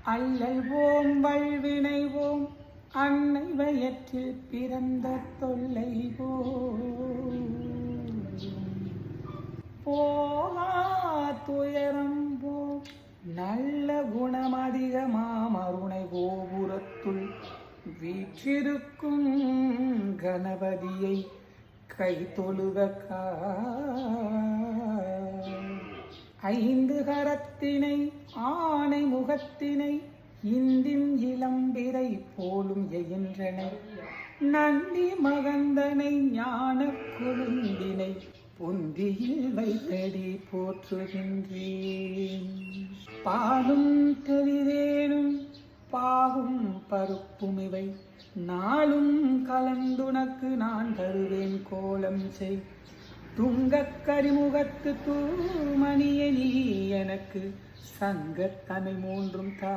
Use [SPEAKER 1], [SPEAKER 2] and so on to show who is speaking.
[SPEAKER 1] அல்லல்வோம் வல்வினைவோம் அன்னை வயற்றில் பிறந்த தொல்லைவோம் போகா துயரம் போம் நல்ல குணமதிகமாம் அருணை கோபுரத்துள் வீற்றிருக்கும் கணபதியை கை தொழுக ஐந்து கரத்தினை ஆணை முகத்தினை இந்தின் இளம்பிரை போலும் எகின்றனை நந்தி மகந்தனை ஞான கொழுந்தினை பொந்தியில் வைத்தடி போற்றுகின்றேன் பாலும் தெரிதேனும் பாகும் பருப்பும் இவை நாளும் கலந்துனக்கு நான் தருவேன் கோலம் செய் துங்கக் கரிமுகத்து தூமணிய நீ எனக்கு சங்கத்தனை மூன்றும் தா